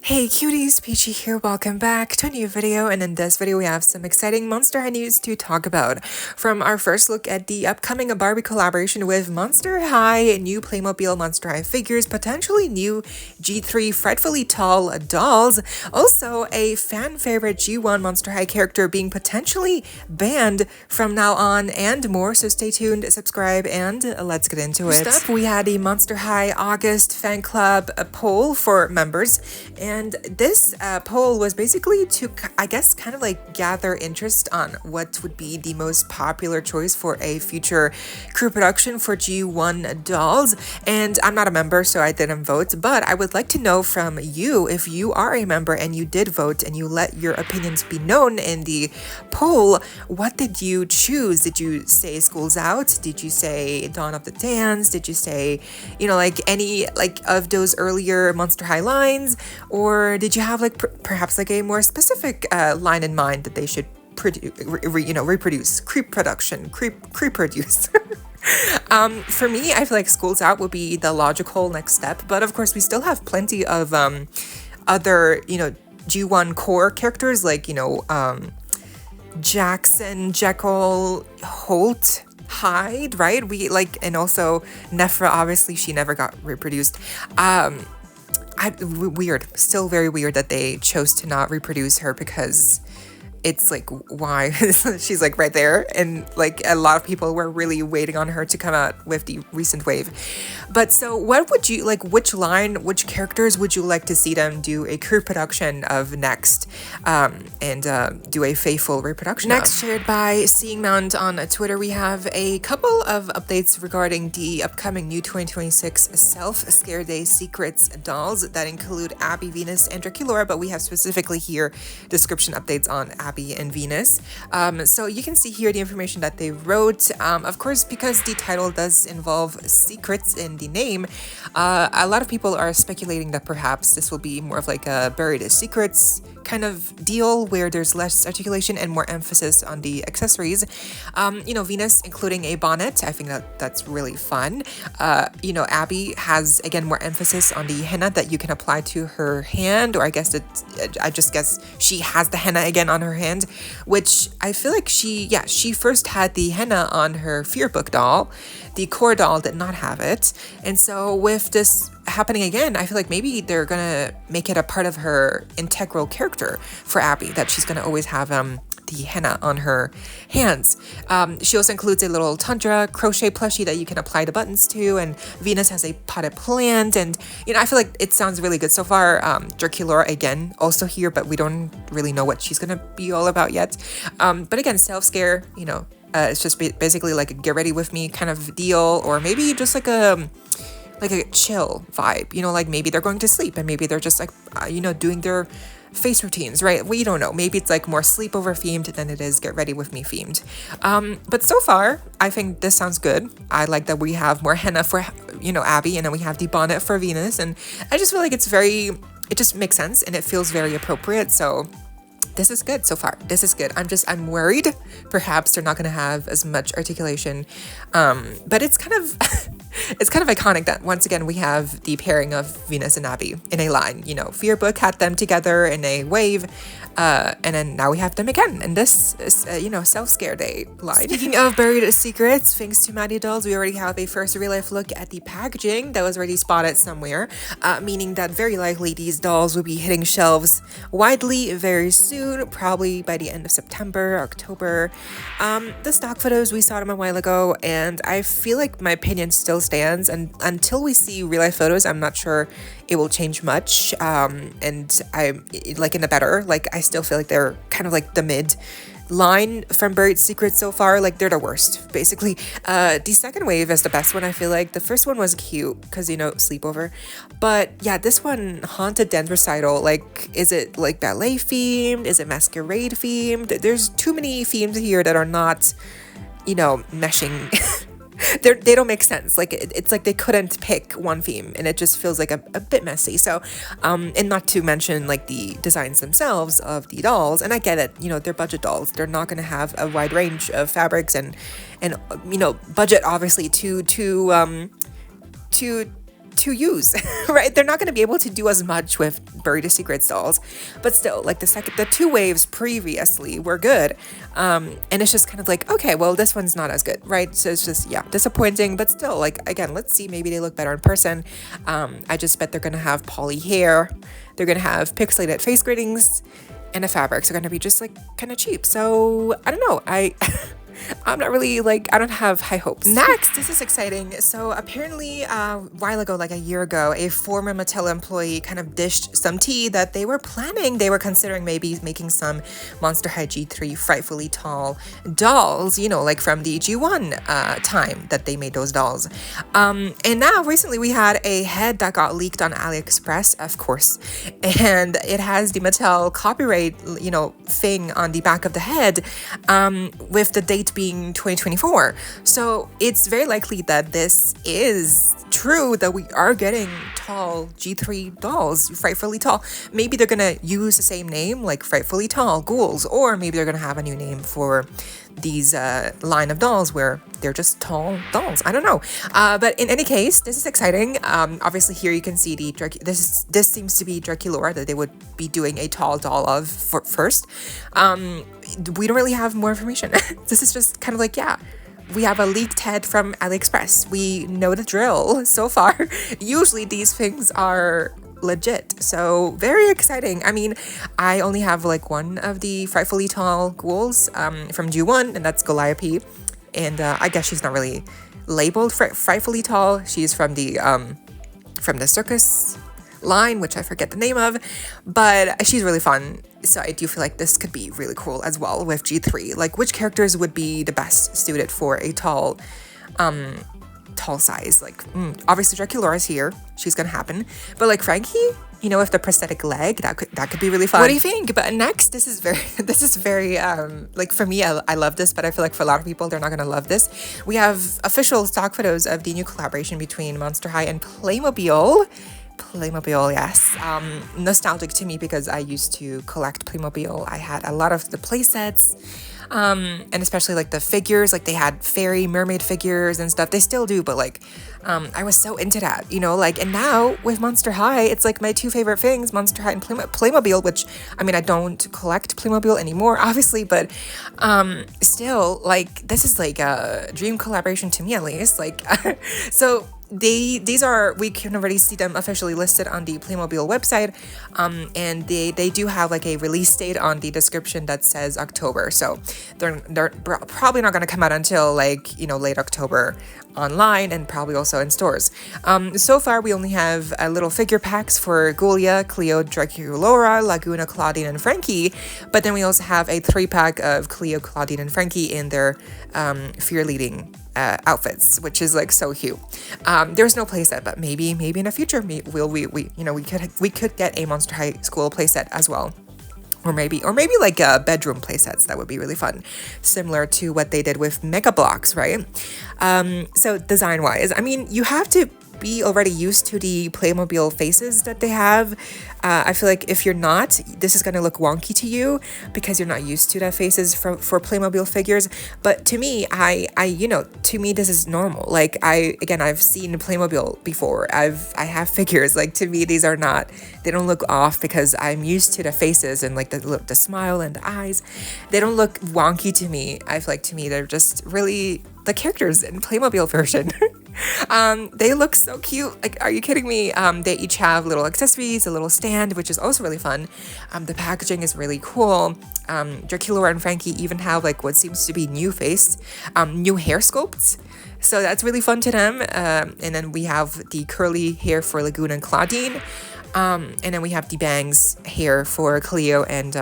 Hey cuties, PeachY here, welcome back to a new video, and in this video we have some exciting Monster High news to talk about. From our first look at the upcoming Barbie collaboration with Monster High, new Playmobil Monster High figures, potentially new G3 frightfully tall dolls, also a fan favorite G1 Monster High character being potentially banned from now on, and more, so stay tuned, subscribe, and let's get into it. First up, we had a Monster High August fan club poll for members, and this poll was basically to, I guess, kind of like gather interest on what would be the most popular choice for a future crew production for G1 dolls. And I'm not a member, so I didn't vote, but I would like to know from you, if you are a member and you did vote and you let your opinions be known in the poll, what did you choose? Did you say School's Out? Did you say Dawn of the Dance? Did you say, you know, like any like of those earlier Monster High lines? Or did you have like perhaps like a more specific line in mind that they should reproduce? Creeproduce. For me, I feel like School's Out would be the logical next step, but of course we still have plenty of other, you know, G1 core characters like, you know, Jackson, Jekyll, Holt, Hyde, right? We like, and also Nephra, obviously she never got reproduced. Weird, still very weird that they chose to not reproduce her, because it's like, why? She's like right there, and like a lot of people were really waiting on her to come out with the recent wave. But so what would you like, which which characters would you like to see them do a crew production of next, and do a faithful reproduction next of? Shared by Seeing Mount on Twitter, we have a couple of updates regarding the upcoming new 2026 Self-Scare Day Secrets dolls that include Abby, Venus, and Draculaura, but we have specifically here description updates on Abby and Venus. So you can see here the information that they wrote. Of course, because the title does involve secrets in the name, a lot of people are speculating that perhaps this will be more of like a buried secrets kind of deal, where there's less articulation and more emphasis on the accessories. You know, Venus including a bonnet, I think that's really fun. You know, Abby has again more emphasis on the henna that you can apply to her hand, or I just guess she has the henna again on her hand, which I feel like she first had the henna on her Fear Book doll. The core doll did not have it, and so with this happening again, I feel like maybe they're gonna make it a part of her integral character for Abby, that she's gonna always have the henna on her hands. She also includes a little Tundra crochet plushie that you can apply the buttons to, and Venus has a potted plant, and you know, I feel like it sounds really good so far. Draculaura again also here, but we don't really know what she's gonna be all about yet. But again, self-scare, you know, it's just basically like a get ready with me kind of deal, or maybe just like a chill vibe, you know, like maybe they're going to sleep and maybe they're just like, you know, doing their face routines, right? We don't know. Maybe it's like more sleepover themed than it is get ready with me themed. But so far, I think this sounds good. I like that we have more henna for, you know, Abby, and then we have the bonnet for Venus, and I just feel like it just makes sense and it feels very appropriate. So this is good so far. This is good. I'm worried perhaps they're not going to have as much articulation. But it's kind of it's kind of iconic that once again we have the pairing of Venus and Abby in a line. You know, Fear Book had them together in a wave, and then now we have them again in this you know, Self-Scare Day line. Speaking of buried secrets, thanks to Maddie Dolls, we already have a first real life look at the packaging that was already spotted somewhere, meaning that very likely these dolls will be hitting shelves widely very soon, probably by the end of September, October. The stock photos, we saw them a while ago, and I feel like my opinion still stands, and until we see real life photos, I'm not sure it will change much. And I'm like in the better, like I still feel like they're kind of like the mid line from Buried Secrets so far. Like they're the worst, basically. The second wave is the best one, I feel like. The first one was cute because, you know, sleepover, but yeah, this one, Haunted Dendricidal, like, is it like ballet themed? Is it masquerade themed? There's too many themes here that are not, you know, meshing. They don't make sense. Like it's like they couldn't pick one theme, and it just feels like a bit messy. So and not to mention like the designs themselves of the dolls, and I get it, you know, they're budget dolls, they're not going to have a wide range of fabrics, and you know, budget obviously to to use, right? They're not going to be able to do as much with Bury the Secrets dolls, but still, like the two waves previously were good, and it's just kind of like, okay, well, this one's not as good, right? So it's just, yeah, disappointing, but still, like, again, let's see, maybe they look better in person. I just bet they're going to have poly hair, they're going to have pixelated face gradings, and the fabrics are going to be just like kind of cheap. So I don't know, I'm not really like, I don't have high hopes. Next, this is exciting. So apparently a while ago, like a year ago, a former Mattel employee kind of dished some tea that they were considering maybe making some Monster High G3 frightfully tall dolls, you know, like from the G1 time that they made those dolls. And now recently we had a head that got leaked on AliExpress, of course, and it has the Mattel copyright, you know, thing on the back of the head, with the date being 2024. So it's very likely that this is true, that we are getting tall G3 dolls, frightfully tall. Maybe they're gonna use the same name, like frightfully tall ghouls, or maybe they're gonna have a new name for these line of dolls where they're just tall dolls. I don't know, but in any case, this is exciting. Obviously here you can see the this seems to be Draculaura that they would be doing a tall doll of first. We don't really have more information. This is just kind of like, yeah, we have a leaked head from AliExpress. We know the drill so far. Usually these things are legit, so very exciting. I mean, I only have like one of the frightfully tall ghouls from G1, and that's Calliope, and I guess she's not really labeled frightfully tall. She's from the circus line, which I forget the name of, but she's really fun. So I do feel like this could be really cool as well with G3. Like, which characters would be the best suited for a tall size? Like, obviously Draculaura's here, she's gonna happen, but like Frankie, you know, with the prosthetic leg, that could be really fun. What do you think? But next, this is very like, for me, I love this, but I feel like for a lot of people, they're not gonna love this. We have official stock photos of the new collaboration between Monster High and Playmobil, yes. Nostalgic to me because I used to collect Playmobil. I had a lot of the play sets, and especially like the figures, like they had fairy mermaid figures and stuff. They still do, but like, I was so into that, you know, like, and now with Monster High, it's like my two favorite things, Monster High and Playmobil, which, I mean, I don't collect Playmobil anymore, obviously, but, still, like, this is like a dream collaboration to me, at least, like, so these are, we can already see them officially listed on the Playmobil website, and they do have like a release date on the description that says October, so they're probably not going to come out until like, you know, late October online, and probably also in stores. So far we only have little figure packs for Ghoulia, Cleo, Draculaura, Laguna, Claudine, and Frankie, but then we also have a 3-pack of Cleo, Claudine, and Frankie in their fear leading outfits, which is like so cute. There's no playset, but maybe in the future we could get a Monster High School playset as well. Or maybe like bedroom playsets. That would be really fun, similar to what they did with Mega Bloks, right? So design-wise, I mean, you have to be already used to the Playmobil faces that they have. I feel like if you're not, this is gonna look wonky to you because you're not used to that faces for Playmobil figures. But to me, to me this is normal. Like I've seen Playmobil before. I have figures. Like, to me, they don't look off because I'm used to the faces and like the smile and the eyes. They don't look wonky to me. I feel like, to me, they're just really the characters in Playmobil version. They look so cute. Like, are you kidding me? They each have little accessories, a little stand, which is also really fun. The packaging is really cool. Draculaura and Frankie even have like what seems to be new hair sculpts. So that's really fun to them. And then we have the curly hair for Laguna and Claudine. And then we have the bangs hair for Cleo and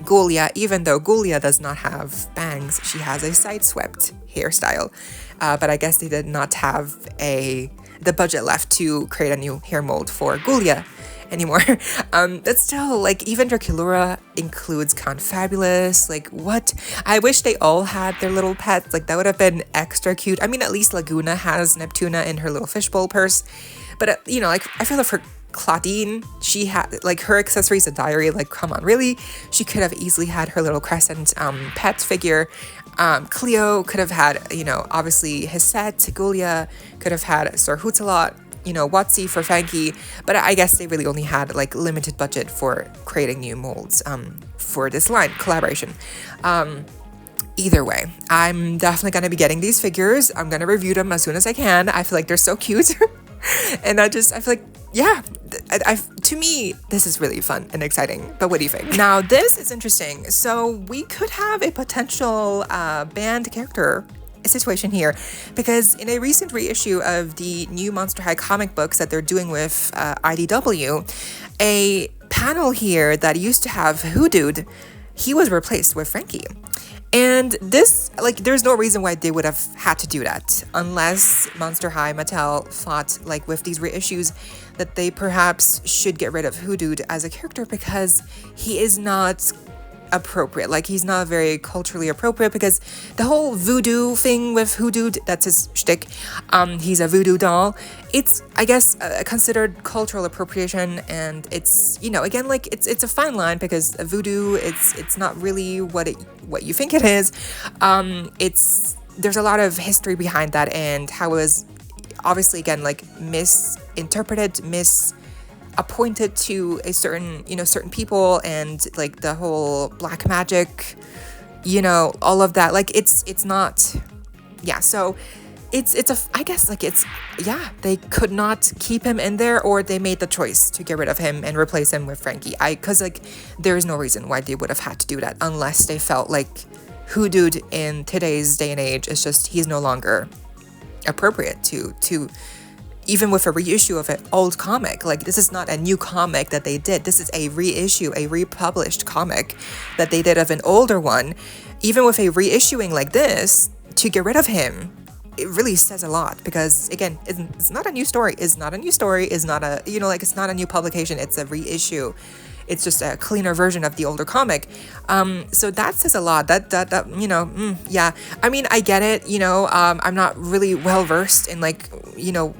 Ghoulia, even though Ghoulia does not have bangs. She has a side-swept hairstyle. But I guess they did not have the budget left to create a new hair mold for Ghoulia anymore. But still, like, even Draculaura includes Confabulous. Like, what? I wish they all had their little pets. Like, that would have been extra cute. I mean, at least Laguna has Neptuna in her little fishbowl purse. But, like, I feel like for Claudine, she had, like, her accessories, a diary. Like, come on, really? She could have easily had her little crescent pet figure. Cleo could have had, obviously his set. Ghoulia could have had Sir Hoots-a-Lot. Watsy for Frankie, but I guess they really only had like limited budget for creating new molds for this line collaboration. Either way, I'm definitely going to be getting these figures. I'm going to review them as soon as I can. I feel like they're so cute. And I feel like, yeah, to me, this is really fun and exciting. But what do you think? Now, this is interesting. So we could have a potential banned character situation here, because in a recent reissue of the new Monster High comic books that they're doing with IDW, a panel here that used to have Hoodude, he was replaced with Frankie. And this, like, there's no reason why they would have had to do that, unless Monster High Mattel thought, like, with these reissues, that they perhaps should get rid of Hoodude as a character because he is not appropriate. Like, he's not very culturally appropriate, because the whole voodoo thing with Hoodude, that's his shtick, he's a voodoo doll. It's, I guess, considered cultural appropriation, and it's, again, like, it's a fine line, because voodoo, it's not really what you think it is. There's a lot of history behind that, and how it was obviously, again, like, misinterpreted, appointed to a certain people, and like the whole black magic, all of that, like it's not, yeah, so they could not keep him in there, or they made the choice to get rid of him and replace him with Frankie. Because like there is no reason why they would have had to do that, unless they felt like Hoodude in today's day and age is just, he's no longer appropriate to even with a reissue of an old comic. Like, this is not a new comic that they did. This is a reissue, a republished comic that they did of an older one. Even with a reissuing like this, to get rid of him, it really says a lot, because again, it's not a new story. It's not a new story. It's not a, it's not a new publication. It's a reissue. It's just a cleaner version of the older comic. So that says a lot. Yeah. I mean, I get it. I'm not really well versed in like,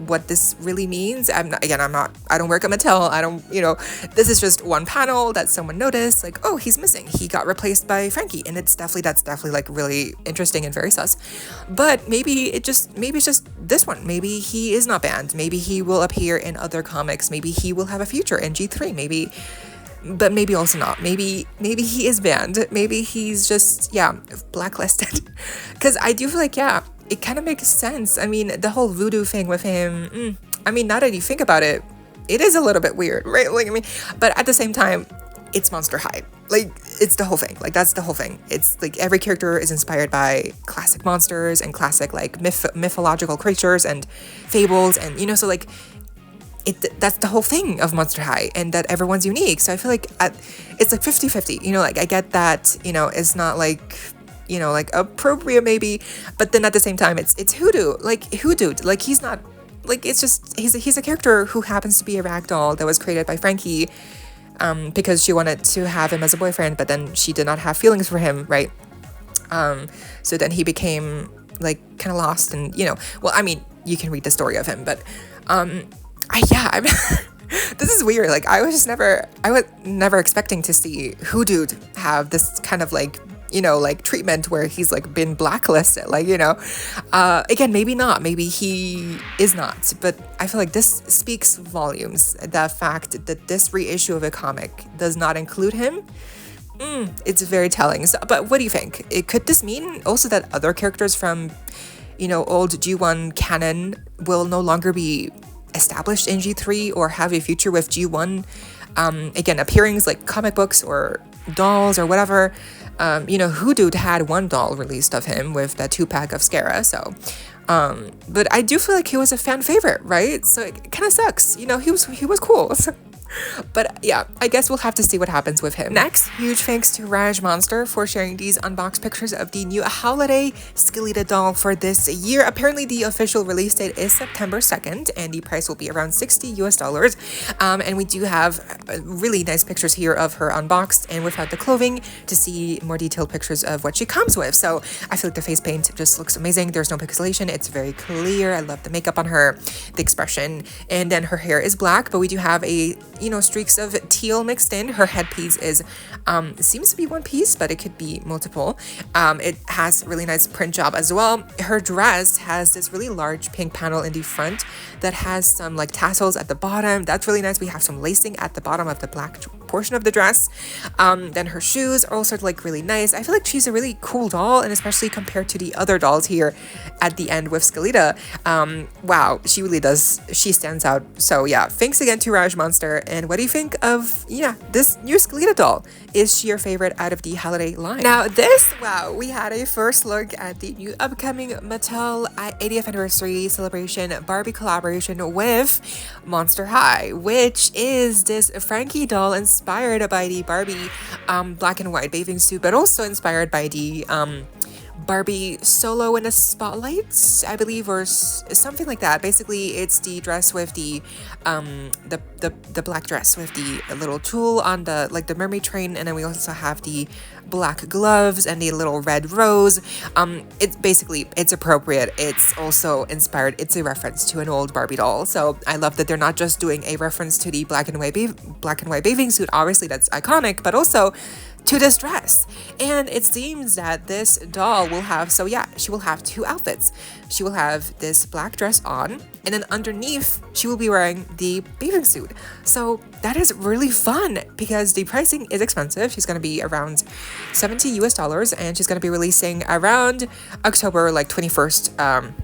what this really means. I don't work at Mattel. I don't, this is just one panel that someone noticed, like, oh, he's missing. He got replaced by Frankie. And that's definitely like really interesting and very sus. But maybe it's just this one. Maybe he is not banned. Maybe he will appear in other comics. Maybe he will have a future in G3. But maybe also not. Maybe he is banned. Maybe he's just, blacklisted. Because I do feel like, it kind of makes sense. I mean, the whole voodoo thing with him, now that you think about it, it is a little bit weird, right? Like, but at the same time, it's Monster High. Like, it's the whole thing. Like, that's the whole thing. It's like every character is inspired by classic monsters and classic, like, mythological creatures and fables. And, so, like, that's the whole thing of Monster High, and that everyone's unique. So I feel like it's like 50-50, like I get that, it's not like, like appropriate maybe, but then at the same time, it's Hoodude, like he's not, like, it's just, he's a character who happens to be a ragdoll that was created by Frankie, because she wanted to have him as a boyfriend, but then she did not have feelings for him, right? So then he became like kind of lost, and well, I mean, you can read the story of him, but this is weird. Like, I was never expecting to see Hoodude have this kind of like, like treatment where he's like been blacklisted, like, again, maybe not, maybe he is not, but I feel like this speaks volumes. The fact that this reissue of a comic does not include him, it's very telling. So, but what do you think? Could this mean also that other characters from, old G1 canon will no longer be established in G3 or have a future with G1, again, appearings like comic books or dolls or whatever? Hoodude had one doll released of him with that 2-pack of Scara, so but I do feel like he was a fan favorite, right? So it kind of sucks, he was cool. But yeah, I guess we'll have to see what happens with him. Next, huge thanks to Raj Monster for sharing these unboxed pictures of the new holiday Skelita doll for this year. Apparently, the official release date is September 2nd, and the price will be around $60 US. And we do have really nice pictures here of her unboxed and without the clothing to see more detailed pictures of what she comes with. So I feel like the face paint just looks amazing. There's no pixelation. It's very clear. I love the makeup on her, the expression, and then her hair is black, but we do have a you know, streaks of teal mixed in. Her headpiece is seems to be one piece, but it could be multiple. It has really nice print job as well. Her dress has this really large pink panel in the front that has some like tassels at the bottom. That's really nice. We have some lacing at the bottom of the black portion of the dress. Then her shoes are also like really nice. I feel like she's a really cool doll, and especially compared to the other dolls here at the end with Skelita, wow, she really does, she stands out. So yeah, thanks again to Raj Monster. And what do you think of, yeah, this new Skelita doll? Is she your favorite out of the holiday line? Now this, wow, we had a first look at the new upcoming Mattel 80th anniversary celebration Barbie collaboration with Monster High, which is this Frankie doll inspired by the Barbie black and white bathing suit, but also inspired by the Barbie Solo in the Spotlights, I believe, or something like that. Basically, it's the dress with the black dress with the little tulle on the, like, the mermaid train, and then we also have the black gloves and the little red rose. It's basically, it's appropriate. It's also inspired. It's a reference to an old Barbie doll. So I love that they're not just doing a reference to the black and white bathing suit. Obviously, that's iconic, but also to this dress. And it seems that this doll will have, so yeah, she will have two outfits. She will have this black dress on, and then underneath she will be wearing the bathing suit. So that is really fun because the pricing is expensive. She's going to be around $70 US, and she's going to be releasing around October like 21st,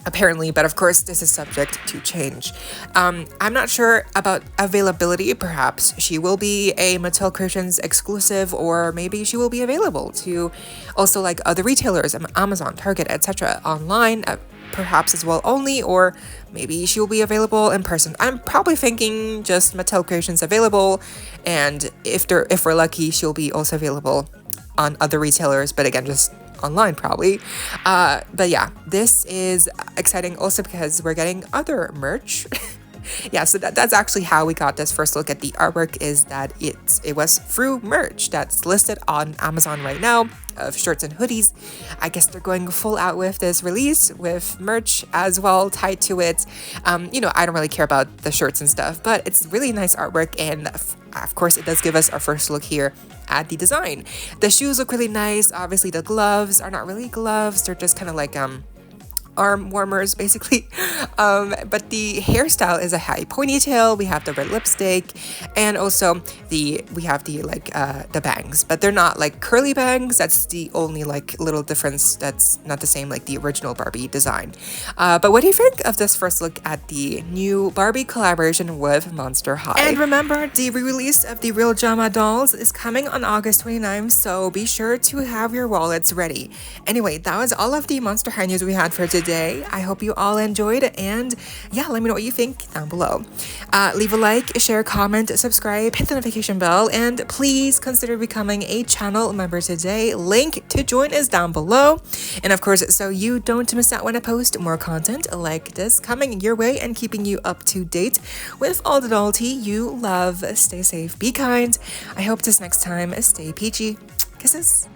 apparently, but of course this is subject to change. I'm not sure about availability. Perhaps she will be a Mattel Creations exclusive, or maybe she will be available to also like other retailers, Amazon, Target, etc. online, perhaps as well only, or maybe she will be available in person. I'm probably thinking just Mattel Creations available, and if we're lucky, she'll be also available on other retailers, but again, just online probably. But yeah, this is exciting also because we're getting other merch. Yeah, so that's actually how we got this first look at the artwork, is that it was through merch that's listed on Amazon right now of shirts and hoodies. I guess they're going full out with this release with merch as well tied to it. You know, I don't really care about the shirts and stuff, but it's really nice artwork, and of course it does give us our first look here at the design. The shoes look really nice. Obviously the gloves are not really gloves, they're just kind of like arm warmers basically. But the hairstyle is a high ponytail. We have the red lipstick, and also we have the like the bangs, but they're not like curly bangs. That's the only like little difference. That's not the same like the original Barbie design. But what do you think of this first look at the new Barbie collaboration with Monster High? And remember, the re-release of the Real Drama dolls is coming on August 29th, so be sure to have your wallets ready. Anyway, that was all of the Monster High news we had for today. I hope you all enjoyed, and yeah, let me know what you think down below. Leave a like, share, comment, subscribe, hit the notification bell, and please consider becoming a channel member today. Link to join is down below. And of course, so you don't miss out when I post more content like this coming your way and keeping you up to date with all the doll tea you love. Stay safe, be kind. I hope this next time, stay peachy. Kisses.